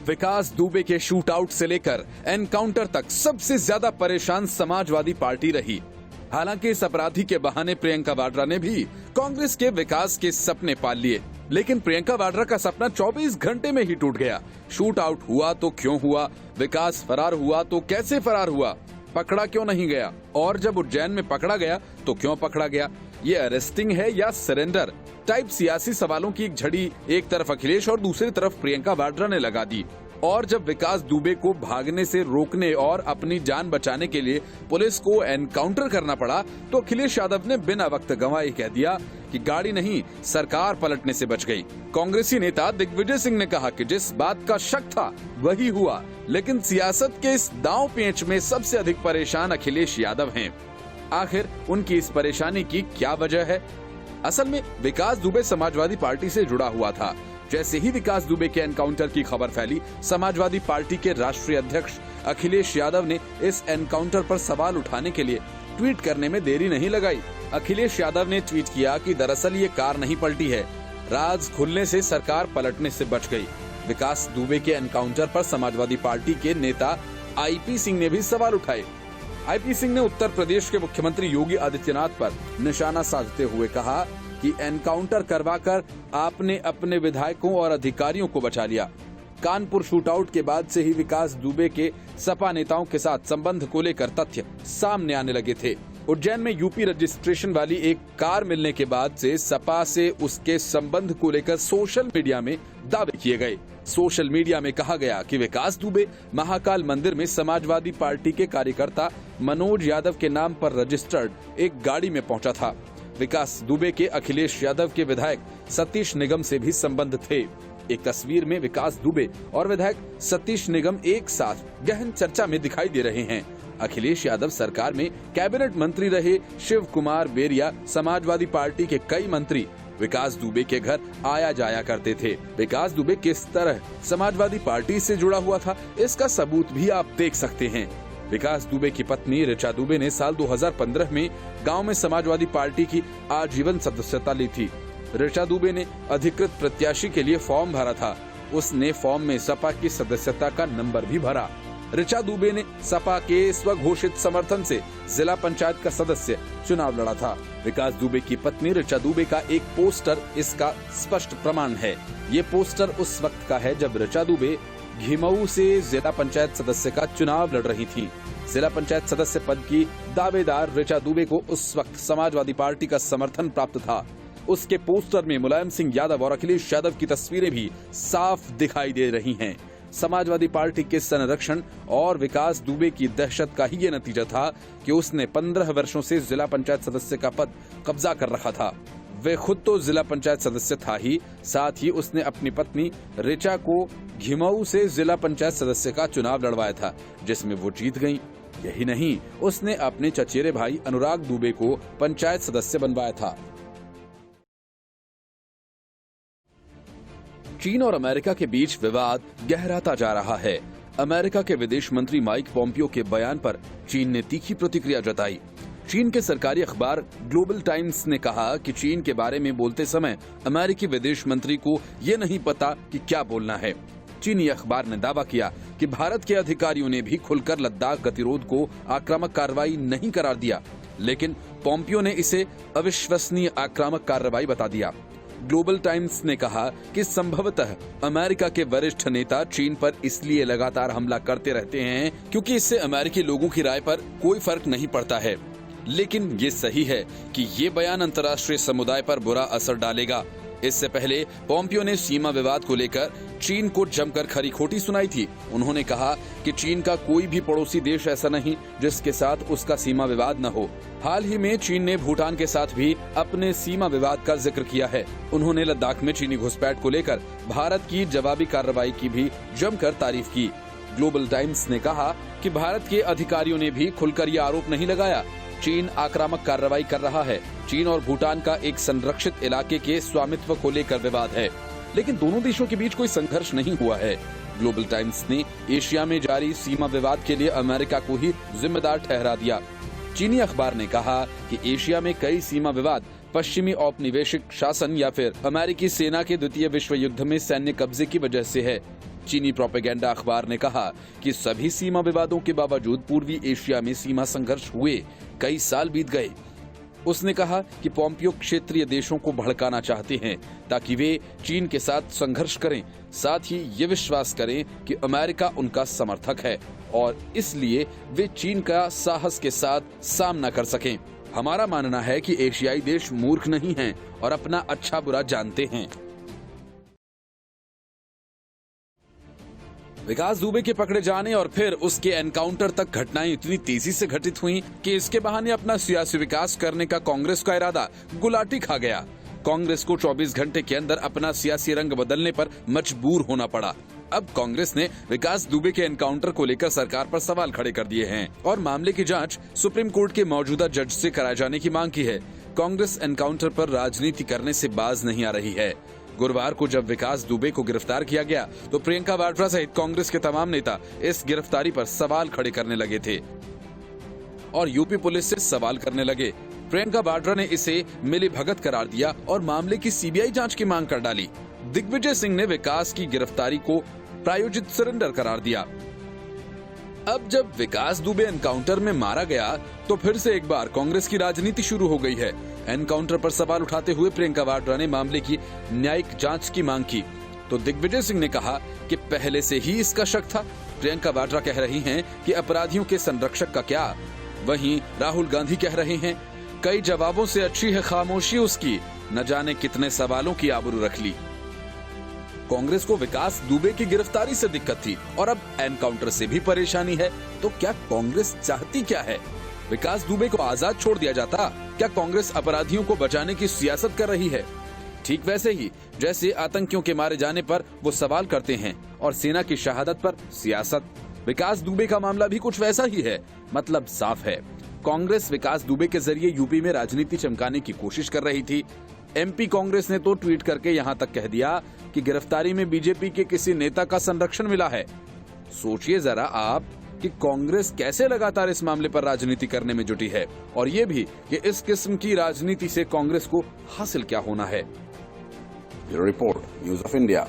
विकास दुबे के shoot out से लेकर एनकाउंटर तक सबसे ज्यादा परेशान समाजवादी पार्टी रही। हालांकि इस अपराधी के बहाने प्रियंका वाड्रा ने भी कांग्रेस के विकास के सपने पाल लिए, लेकिन प्रियंका वाड्रा का सपना 24 घंटे में ही टूट गया। शूट आउट हुआ तो क्यों हुआ, विकास फरार हुआ तो कैसे फरार हुआ, पकड़ा क्यों नहीं गया, और जब उज्जैन में पकड़ा गया तो क्यों पकड़ा गया, ये अरेस्टिंग है या सरेंडर टाइप सियासी सवालों की एक झड़ी एक तरफ अखिलेश और दूसरी तरफ प्रियंका वाड्रा ने लगा दी। और जब विकास दुबे को भागने से रोकने और अपनी जान बचाने के लिए पुलिस को एनकाउंटर करना पड़ा तो अखिलेश यादव ने बिना वक्त गंवाए कह दिया कि गाड़ी नहीं, सरकार पलटने से बच गई। कांग्रेसी नेता दिग्विजय सिंह ने कहा कि जिस बात का शक था वही हुआ, लेकिन सियासत के इस दांव पेंच में सबसे अधिक परेशान अखिलेश यादव हैं। आखिर उनकी इस परेशानी की क्या वजह है? असल में विकास दुबे समाजवादी पार्टी से जुड़ा हुआ था। जैसे ही विकास दुबे के एनकाउंटर की खबर फैली, समाजवादी पार्टी के राष्ट्रीय अध्यक्ष अखिलेश यादव ने इस एनकाउंटर पर सवाल उठाने के लिए ट्वीट करने में देरी नहीं लगाई। अखिलेश यादव ने ट्वीट किया कि दरअसल ये कार नहीं पलटी है, राज खुलने से सरकार पलटने से बच गई। विकास दुबे के एनकाउंटर पर समाजवादी पार्टी के नेता आईपी सिंह ने भी सवाल उठाए। आईपी सिंह ने उत्तर प्रदेश के मुख्यमंत्री योगी आदित्यनाथ पर निशाना साधते हुए कहा कि एनकाउंटर करवाकर आपने अपने विधायकों और अधिकारियों को बचा लिया। कानपुर शूटआउट के बाद से ही विकास दुबे के सपा नेताओं के साथ संबंध को लेकर तथ्य सामने आने लगे थे। उज्जैन में यूपी रजिस्ट्रेशन वाली एक कार मिलने के बाद से सपा से उसके संबंध को लेकर सोशल मीडिया में दावे किए गए। सोशल मीडिया में कहा गया कि विकास दुबे महाकाल मंदिर में समाजवादी पार्टी के कार्यकर्ता मनोज यादव के नाम पर रजिस्टर्ड एक गाड़ी में पहुंचा था। विकास दुबे के अखिलेश यादव के विधायक सतीश निगम से भी संबंध थे। एक तस्वीर में विकास दुबे और विधायक सतीश निगम एक साथ गहन चर्चा में दिखाई दे रहे हैं। अखिलेश यादव सरकार में कैबिनेट मंत्री रहे शिव कुमार बेरिया समाजवादी पार्टी के कई मंत्री विकास दुबे के घर आया जाया करते थे। विकास दुबे किस तरह समाजवादी पार्टी से जुड़ा हुआ था, इसका सबूत भी आप देख सकते हैं। विकास दुबे की पत्नी ऋचा दुबे ने साल 2015 में गांव में समाजवादी पार्टी की आजीवन सदस्यता ली थी। ऋचा दुबे ने अधिकृत प्रत्याशी के लिए फॉर्म भरा था। उसने फॉर्म में सपा की सदस्यता का नंबर भी भरा। ऋचा दुबे ने सपा के स्वघोषित समर्थन से जिला पंचायत का सदस्य चुनाव लड़ा था। विकास दुबे की पत्नी ऋचा दुबे का एक पोस्टर इसका स्पष्ट प्रमाण है। ये पोस्टर उस वक्त का है जब ऋचा दुबे घिमऊ से जिला पंचायत सदस्य का चुनाव लड़ रही थी। जिला पंचायत सदस्य पद की दावेदार ऋचा दुबे को उस वक्त समाजवादी पार्टी का समर्थन प्राप्त था। उसके पोस्टर में मुलायम सिंह यादव और अखिलेश यादव की तस्वीरें भी साफ दिखाई दे रही हैं। समाजवादी पार्टी के संरक्षण और विकास दुबे की दहशत का ही ये नतीजा था कि उसने 15 वर्षों से जिला पंचायत सदस्य का पद कब्जा कर रखा था। वे खुद तो जिला पंचायत सदस्य था ही, साथ ही उसने अपनी पत्नी ऋचा को घिमऊ से जिला पंचायत सदस्य का चुनाव लड़वाया था, जिसमें वो जीत गयी। यही नहीं, उसने अपने चचेरे भाई अनुराग दुबे को पंचायत सदस्य बनवाया था। चीन और अमेरिका के बीच विवाद गहराता जा रहा है। अमेरिका के विदेश मंत्री माइक पोम्पियो के बयान पर चीन ने तीखी प्रतिक्रिया जताई। चीन के सरकारी अखबार ग्लोबल टाइम्स ने कहा कि चीन के बारे में बोलते समय अमेरिकी विदेश मंत्री को ये नहीं पता कि क्या बोलना है। चीनी अखबार ने दावा किया कि भारत के अधिकारियों ने भी खुलकर लद्दाख गतिरोध को आक्रामक कार्रवाई नहीं करार दिया, लेकिन पोम्पियो ने इसे अविश्वसनीय आक्रामक कार्रवाई बता दिया। ग्लोबल टाइम्स ने कहा कि संभवतः अमेरिका के वरिष्ठ नेता चीन पर इसलिए लगातार हमला करते रहते हैं क्योंकि इससे अमेरिकी लोगों की राय पर कोई फर्क नहीं पड़ता है। लेकिन ये सही है कि ये बयान अंतर्राष्ट्रीय समुदाय पर बुरा असर डालेगा। इससे पहले पोम्पियो ने सीमा विवाद को लेकर चीन को जमकर खरी खोटी सुनाई थी। उन्होंने कहा कि चीन का कोई भी पड़ोसी देश ऐसा नहीं जिसके साथ उसका सीमा विवाद न हो। हाल ही में चीन ने भूटान के साथ भी अपने सीमा विवाद का जिक्र किया है। उन्होंने लद्दाख में चीनी घुसपैठ को लेकर भारत की जवाबी कार्रवाई की भी जमकर तारीफ की। ग्लोबल टाइम्स ने कहा कि भारत के अधिकारियों ने भी खुलकर ये आरोप नहीं लगाया। चीन आक्रामक कार्रवाई कर रहा है। चीन और भूटान का एक संरक्षित इलाके के स्वामित्व को लेकर विवाद है, लेकिन दोनों देशों के बीच कोई संघर्ष नहीं हुआ है। ग्लोबल टाइम्स ने एशिया में जारी सीमा विवाद के लिए अमेरिका को ही जिम्मेदार ठहरा दिया। चीनी अखबार ने कहा कि एशिया में कई सीमा विवाद पश्चिमी औपनिवेशिक शासन या फिर अमेरिकी सेना के द्वितीय विश्व युद्ध में सैन्य कब्जे की वजह से है। चीनी प्रोपेगेंडा अखबार ने कहा कि सभी सीमा विवादों के बावजूद पूर्वी एशिया में सीमा संघर्ष हुए कई साल बीत गए। उसने कहा कि पोम्पियो क्षेत्रीय देशों को भड़काना चाहते हैं ताकि वे चीन के साथ संघर्ष करें, साथ ही ये विश्वास करें कि अमेरिका उनका समर्थक है और इसलिए वे चीन का साहस के साथ सामना कर सकें। हमारा मानना है कि एशियाई देश मूर्ख नहीं हैं और अपना अच्छा बुरा जानते हैं। विकास दुबे के पकड़े जाने और फिर उसके एनकाउंटर तक घटनाएं इतनी तेजी से घटित हुईं कि इसके बहाने अपना सियासी विकास करने का कांग्रेस का इरादा गुलाटी खा गया। कांग्रेस को 24 घंटे के अंदर अपना सियासी रंग बदलने पर मजबूर होना पड़ा। अब कांग्रेस ने विकास दुबे के एनकाउंटर को लेकर सरकार पर सवाल खड़े कर दिए हैं और मामले की जांच सुप्रीम कोर्ट के मौजूदा जज से कराए जाने की मांग की है। कांग्रेस एनकाउंटर पर राजनीति करने से बाज नहीं आ रही है। गुरुवार को जब विकास दुबे को गिरफ्तार किया गया तो प्रियंका वाड्रा सहित कांग्रेस के तमाम नेता इस गिरफ्तारी पर सवाल खड़े करने लगे थे और यूपी पुलिस से सवाल करने लगे। प्रियंका वाड्रा ने इसे मिलीभगत करार दिया और मामले की सीबीआई जांच की मांग कर डाली। दिग्विजय सिंह ने विकास की गिरफ्तारी को प्रायोजित सरेंडर करार दिया। अब जब विकास दुबे एनकाउंटर में मारा गया तो फिर से एक बार कांग्रेस की राजनीति शुरू हो गई है। एनकाउंटर पर सवाल उठाते हुए प्रियंका वाड्रा ने मामले की न्यायिक जांच की मांग की तो दिग्विजय सिंह ने कहा कि पहले से ही इसका शक था। प्रियंका वाड्रा कह रही हैं कि अपराधियों के संरक्षक का क्या, वहीं राहुल गांधी कह रहे हैं कई जवाबों से अच्छी है खामोशी उसकी, न जाने कितने सवालों की आबरू रख ली। कांग्रेस को विकास दुबे की गिरफ्तारी से दिक्कत थी और अब एनकाउंटर से भी परेशानी है, तो क्या कांग्रेस चाहती क्या है? विकास दुबे को आजाद छोड़ दिया जाता? क्या कांग्रेस अपराधियों को बचाने की सियासत कर रही है? ठीक वैसे ही जैसे आतंकियों के मारे जाने पर वो सवाल करते हैं और सेना की शहादत पर सियासत, विकास दुबे का मामला भी कुछ वैसा ही है। मतलब साफ है, कांग्रेस विकास दुबे के जरिए यूपी में राजनीति चमकाने की कोशिश कर रही थी। एमपी कांग्रेस ने तो ट्वीट करके यहां तक कह दिया कि गिरफ्तारी में बीजेपी के किसी नेता का संरक्षण मिला है। सोचिए जरा आप कि कांग्रेस कैसे लगातार इस मामले पर राजनीति करने में जुटी है और ये भी कि इस किस्म की राजनीति से कांग्रेस को हासिल क्या होना है। Bureau report, news of India.